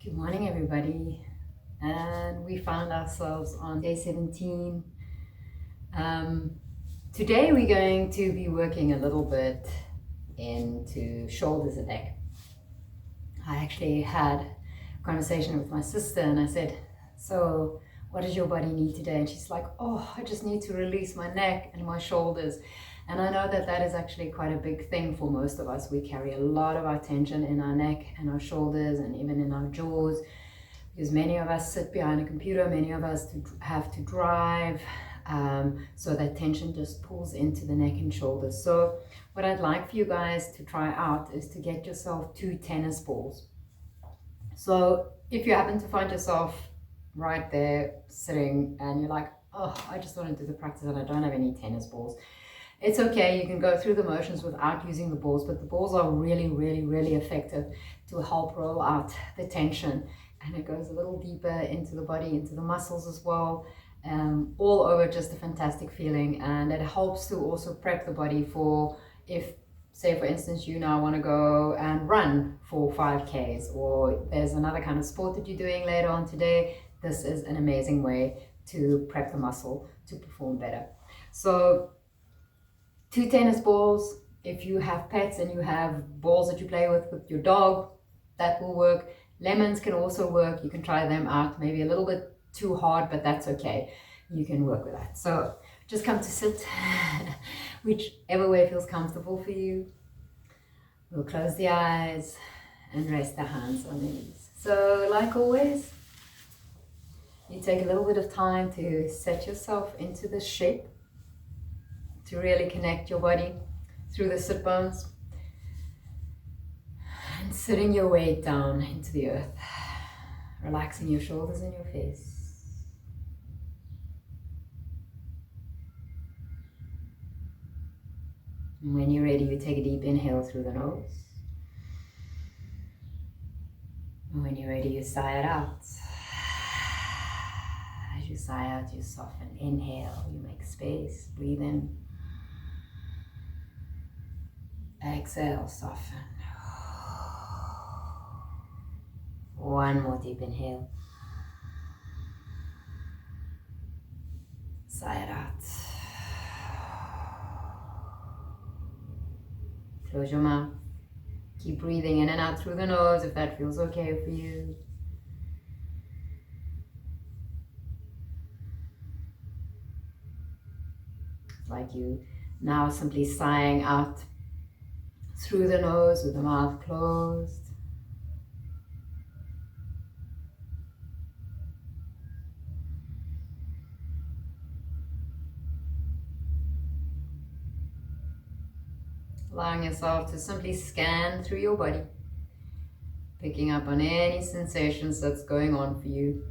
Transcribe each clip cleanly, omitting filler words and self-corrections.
Good morning, everybody. And we found ourselves on day 17. Today we're going to be working a little bit into shoulders and neck. I actually had a conversation with my sister and I said, so what does your body need today? And she's like, oh, I just need to release my neck and my shoulders. And I know that that is actually quite a big thing for most of us. We carry a lot of our tension in our neck and our shoulders and even in our jaws, because many of us sit behind a computer, many of us have to drive, so that tension just pulls into the neck and shoulders. So what I'd like for you guys to try out is to get yourself 2 tennis balls. So if you happen to find yourself right there sitting and you're like, oh, I just want to do the practice and I don't have any tennis balls, it's okay. You can go through the motions without using the balls, but the balls are really, really, really effective to help roll out the tension. And it goes a little deeper into the body, into the muscles as well. All over, just a fantastic feeling. And it helps to also prep the body for, if, say for instance, you now want to go and run for 5Ks, or there's another kind of sport that you're doing later on today. This is an amazing way to prep the muscle to perform better. So 2 tennis balls. If you have pets and you have balls that you play with your dog, that will work. Lemons can also work. You can try them out. Maybe a little bit too hard, but that's okay. You can work with that. So just come to sit, whichever way feels comfortable for you. We'll close the eyes and rest the hands on the knees. So like always, you take a little bit of time to set yourself into the shape, to really connect your body through the sit bones and sitting your weight down into the earth, relaxing your shoulders and your face. And when you're ready, you take a deep inhale through the nose. And when you're ready, you sigh it out. As you sigh out, you soften. Inhale, you make space, breathe in. Exhale, soften. One more deep inhale. Sigh it out. Close your mouth. Keep breathing in and out through the nose if that feels okay for you. It's like you now simply sighing out through the nose with the mouth closed. Allowing yourself to simply scan through your body, picking up on any sensations that's going on for you.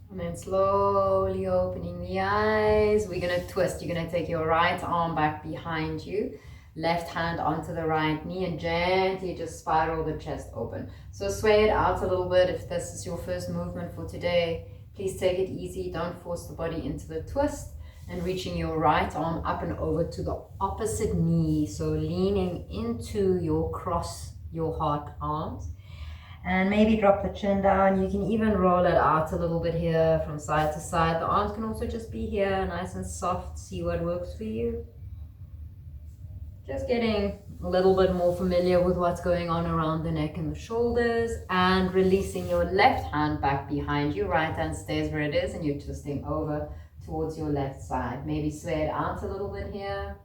And then slowly opening the eyes. We're going to twist. You're going to take your right arm back behind you, left hand onto the right knee, and gently just spiral the chest open. So sway it out a little bit. If this is your first movement for today, please take it easy. Don't force the body into the twist. And reaching your right arm up and over to the opposite knee. So leaning into your heart arms. And maybe drop the chin down. You can even roll it out a little bit here from side to side. The arms can also just be here, nice and soft. See what works for you. Just getting a little bit more familiar with what's going on around the neck and the shoulders, and releasing your left hand back behind you. Right hand stays where it is and you're twisting over towards your left side. Maybe sway it out a little bit here.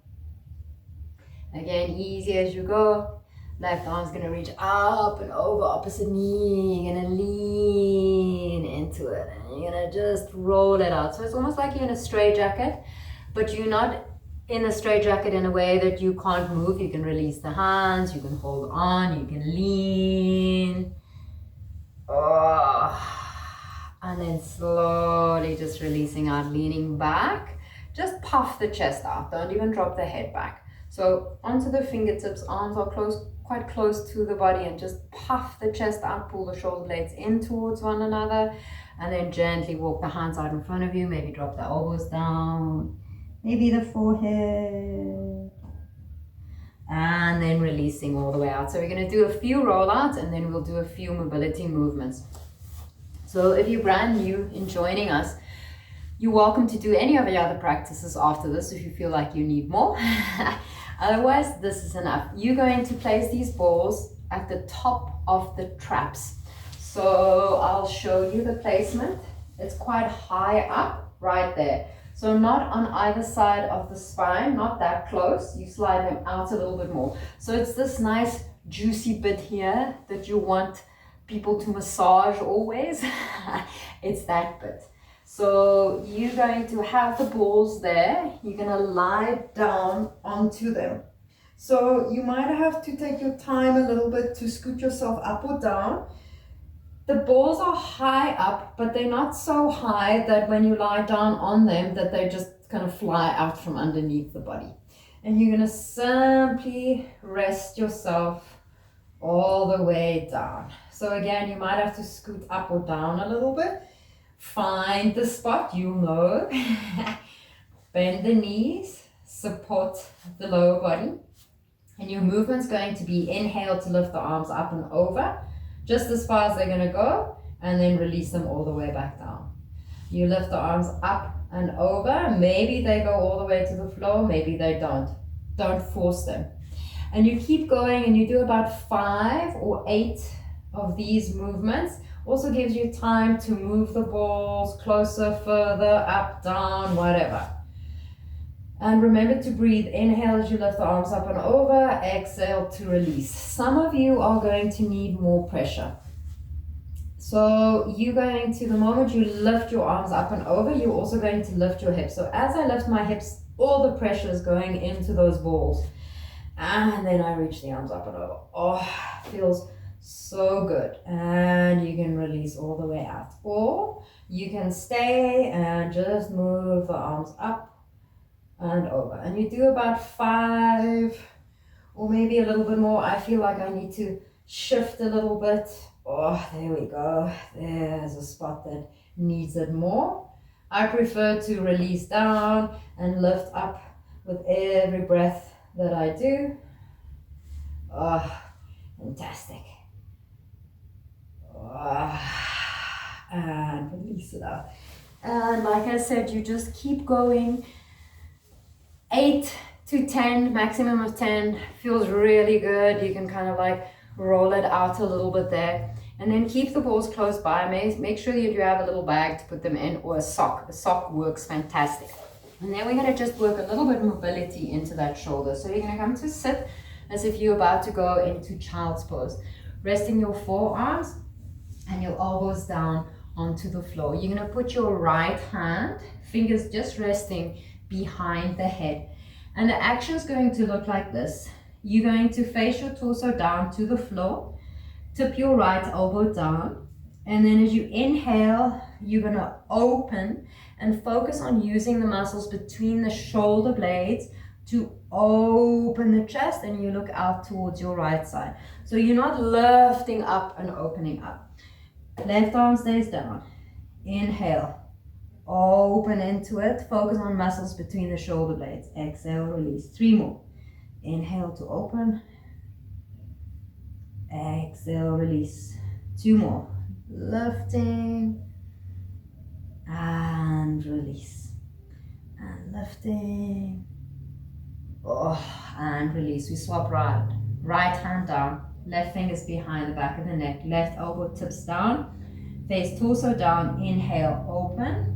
Again, easy as you go. Left arm's going to reach up and over, opposite knee. You're going to lean into it and you're going to just roll it out. So it's almost like you're in a straight jacket, but you're not in a straight jacket in a way that you can't move. You can release the hands, you can hold on, you can lean. And then slowly just releasing out, leaning back. Just puff the chest out. Don't even drop the head back. So onto the fingertips, arms are close, quite close to the body, and just puff the chest out, pull the shoulder blades in towards one another, and then gently walk the hands out in front of you, maybe drop the elbows down, maybe the forehead, and then releasing all the way out. So we're going to do a few rollouts, and then we'll do a few mobility movements. So if you're brand new in joining us, you're welcome to do any of the other practices after this if you feel like you need more. Otherwise, this is enough. You're going to place these balls at the top of the traps. So I'll show you the placement. It's quite high up right there. So not on either side of the spine, not that close. You slide them out a little bit more. So it's this nice juicy bit here that you want people to massage always. It's that bit. So you're going to have the balls there. You're going to lie down onto them. So you might have to take your time a little bit to scoot yourself up or down. The balls are high up, but they're not so high that when you lie down on them that they just kind of fly out from underneath the body. And you're going to simply rest yourself all the way down. So again, you might have to scoot up or down a little bit. Find the spot, you'll know. Bend the knees, support the lower body. And your movement's going to be inhale to lift the arms up and over, just as far as they're going to go, and then release them all the way back down. You lift the arms up and over. Maybe they go all the way to the floor, maybe they don't. Don't force them. And you keep going, and you do about 5 or 8 of these movements. Also gives you time to move the balls closer, further, up, down, whatever. And remember to breathe. Inhale as you lift the arms up and over. Exhale to release. Some of you are going to need more pressure. So you're going to, the moment you lift your arms up and over, you're also going to lift your hips. So as I lift my hips, all the pressure is going into those balls. And then I reach the arms up and over. Oh, feels so good. And you can release all the way out. Or you can stay and just move the arms up and over. And you do about 5 or maybe a little bit more. I feel like I need to shift a little bit. Oh, there we go. There's a spot that needs it more. I prefer to release down and lift up with every breath that I do. Oh, fantastic. And release it out. And like I said, you just keep going. 8 to 10, maximum of 10, feels really good. You can kind of like roll it out a little bit there. And then keep the balls close by. Make sure that you have a little bag to put them in, or a sock. A sock works fantastic. And then we're going to just work a little bit of mobility into that shoulder. So you're going to come to sit as if you're about to go into child's pose. Resting your forearms and your elbows down onto the floor. You're going to put your right hand, fingers just resting behind the head. And the action is going to look like this. You're going to face your torso down to the floor, tip your right elbow down, and then as you inhale, you're going to open and focus on using the muscles between the shoulder blades to open the chest, and you look out towards your right side. So you're not lifting up and opening up. Left arm stays down. Inhale. Open into it. Focus on muscles between the shoulder blades. Exhale, release. 3 more. Inhale to open. Exhale, release. 2 more. Lifting. And release. And lifting. Oh, and release. We swap right hand down. Left fingers behind the back of the neck. Left elbow tips down. Face torso down. Inhale, open.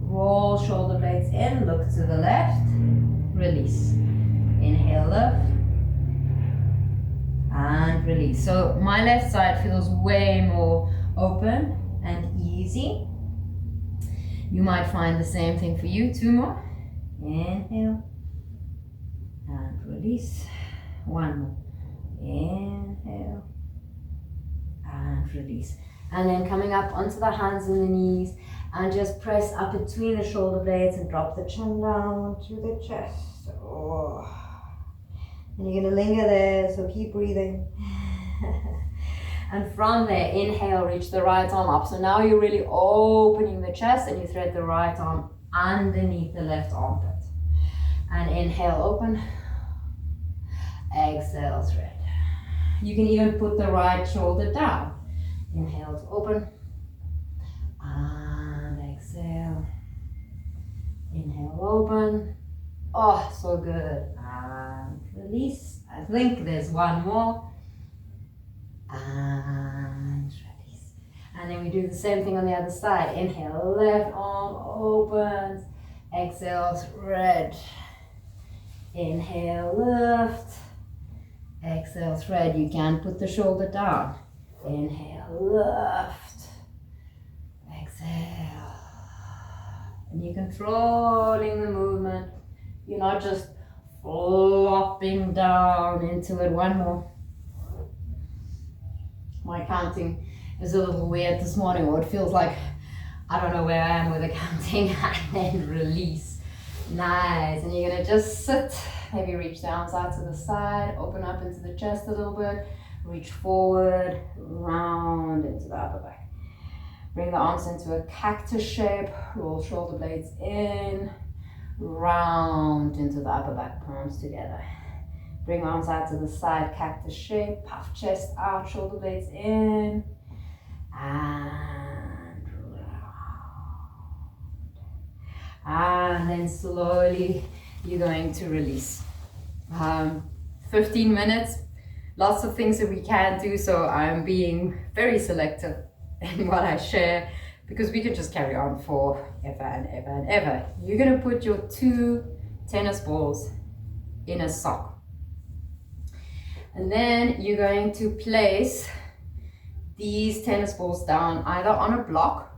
Roll shoulder blades in. Look to the left. Release. Inhale, lift. And release. So my left side feels way more open and easy. You might find the same thing for you. 2 more. Inhale. And release. 1 more. Inhale. And release. And then coming up onto the hands and the knees, and just press up between the shoulder blades and drop the chin down to the chest. Oh. And you're going to linger there, so keep breathing. And from there, inhale, reach the right arm up. So now you're really opening the chest and you thread the right arm underneath the left armpit. And inhale, open. Exhale, thread. You can even put the right shoulder down. Inhale to open. And exhale. Inhale, open. Oh, so good. And release. I think there's one more. And release. And then we do the same thing on the other side. Inhale, left arm opens. Exhale, thread. Inhale, lift. Exhale, thread. You can put the shoulder down. Inhale, lift. Exhale. And you're controlling the movement. You're not just flopping down into it. One more. My counting is a little weird this morning, or it feels like I don't know where I am with the counting. And then release. Nice. And you're gonna just sit, maybe reach the arms out to the side, open up into the chest a little bit, reach forward, round into the upper back. Bring the arms into a cactus shape, roll shoulder blades in, round into the upper back, palms together. Bring arms out to the side, cactus shape, puff chest out, shoulder blades in, and round. And then slowly you're going to release. 15 minutes, lots of things that we can do, so I'm being very selective in what I share, because we could just carry on for ever and ever and ever. You're going to put your 2 tennis balls in a sock. And then you're going to place these tennis balls down either on a block,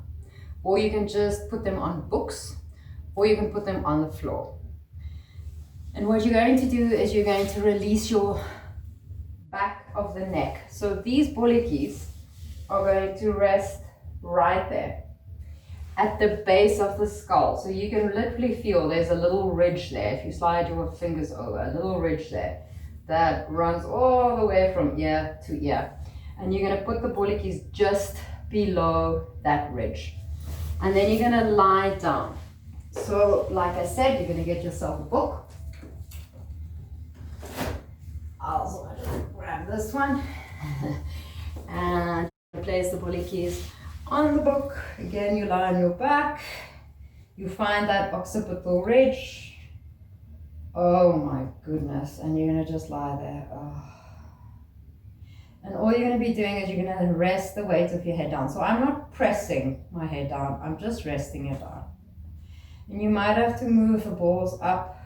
or you can just put them on books, or you can put them on the floor. And what you're going to do is you're going to release your back of the neck. So these bollikies are going to rest right there at the base of the skull. So you can literally feel there's a little ridge there. If you slide your fingers over, a little ridge there that runs all the way from ear to ear. And you're going to put the bollikies just below that ridge. And then you're going to lie down. So like I said, you're going to get yourself a book. I'll just grab this one. And place the bollikies on the book. Again, you lie on your back. You find that occipital ridge. Oh my goodness. And you're going to just lie there. Oh. And all you're going to be doing is you're going to rest the weight of your head down. So I'm not pressing my head down. I'm just resting it down. And you might have to move the balls up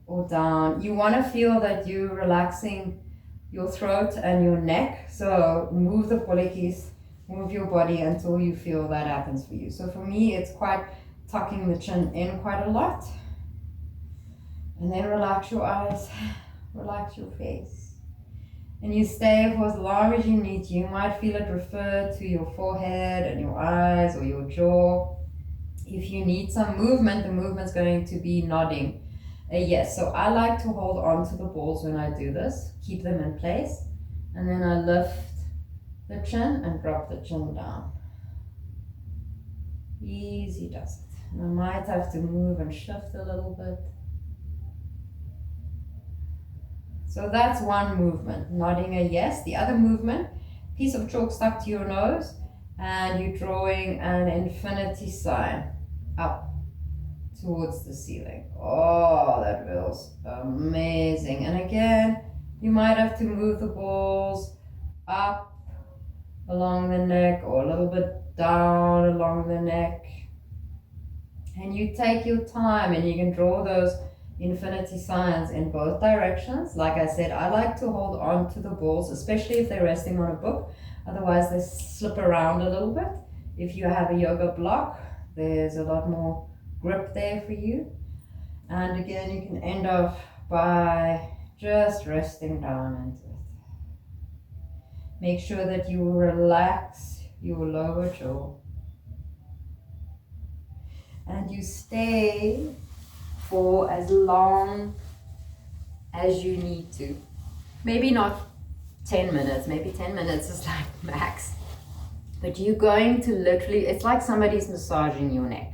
or down. You want to feel that you're relaxing your throat and your neck. So move the bollikies, move your body until you feel that happens for you. So for me, it's quite tucking the chin in quite a lot. And then relax your eyes, relax your face. And you stay for as long as you need to. You might feel it refer to your forehead and your eyes or your jaw. If you need some movement, the movement's going to be nodding a yes. So I like to hold on to the balls when I do this, keep them in place, and then I lift the chin and drop the chin down. Easy does it. And I might have to move and shift a little bit. So that's one movement, nodding a yes. The other movement, piece of chalk stuck to your nose, and you're drawing an infinity sign up towards the ceiling. Oh, that feels amazing. And again, you might have to move the balls up along the neck or a little bit down along the neck. And you take your time and you can draw those infinity signs in both directions. Like I said, I like to hold on to the balls, especially if they're resting on a book. Otherwise, they slip around a little bit. If you have a yoga block, there's a lot more grip there for you. And again, you can end off by just resting down into it. Make sure that you relax your lower jaw. And you stay for as long as you need to. Maybe not 10 minutes, maybe 10 minutes is like max. But you're going to literally, it's like somebody's massaging your neck.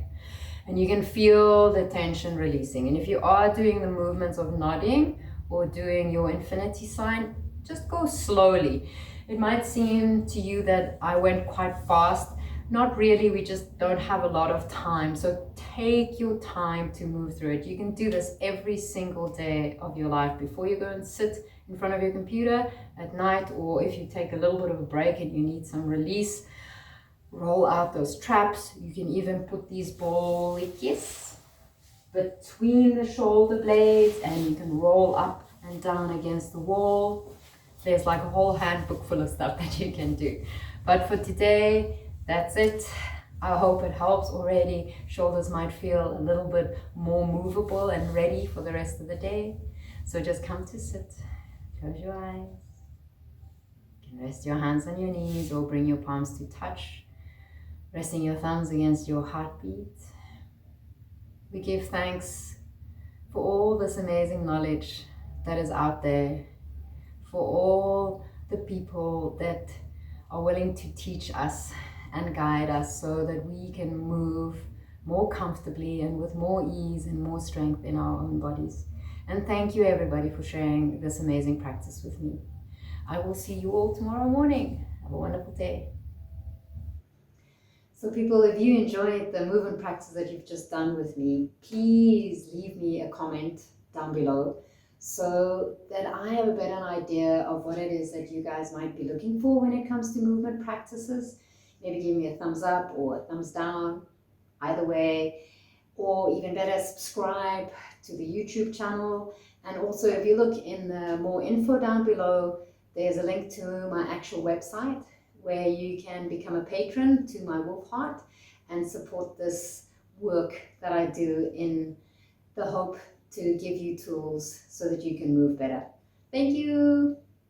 And you can feel the tension releasing. And if you are doing the movements of nodding or doing your infinity sign, just go slowly. It might seem to you that I went quite fast. Not really, we just don't have a lot of time. So take your time to move through it. You can do this every single day of your life before you go and sit in front of your computer at night, or if you take a little bit of a break and you need some release, roll out those traps. You can even put these bollickies between the shoulder blades and you can roll up and down against the wall. There's like a whole handbook full of stuff that you can do. But for today, that's it. I hope it helps already. Shoulders might feel a little bit more movable and ready for the rest of the day. So just come to sit, close your eyes. You can rest your hands on your knees or bring your palms to touch, resting your thumbs against your heartbeat. We give thanks for all this amazing knowledge that is out there, for all the people that are willing to teach us and guide us so that we can move more comfortably and with more ease and more strength in our own bodies. And thank you everybody for sharing this amazing practice with me. I will see you all tomorrow morning. Have a wonderful day. So people, if you enjoyed the movement practice that you've just done with me, please leave me a comment down below so that I have a better idea of what it is that you guys might be looking for when it comes to movement practices. Maybe give me a thumbs up or a thumbs down, either way, or even better, subscribe to the YouTube channel. And also if you look in the more info down below, there's a link to my actual website where you can become a patron to my Wolf Heart and support this work that I do in the hope to give you tools so that you can move better. Thank you.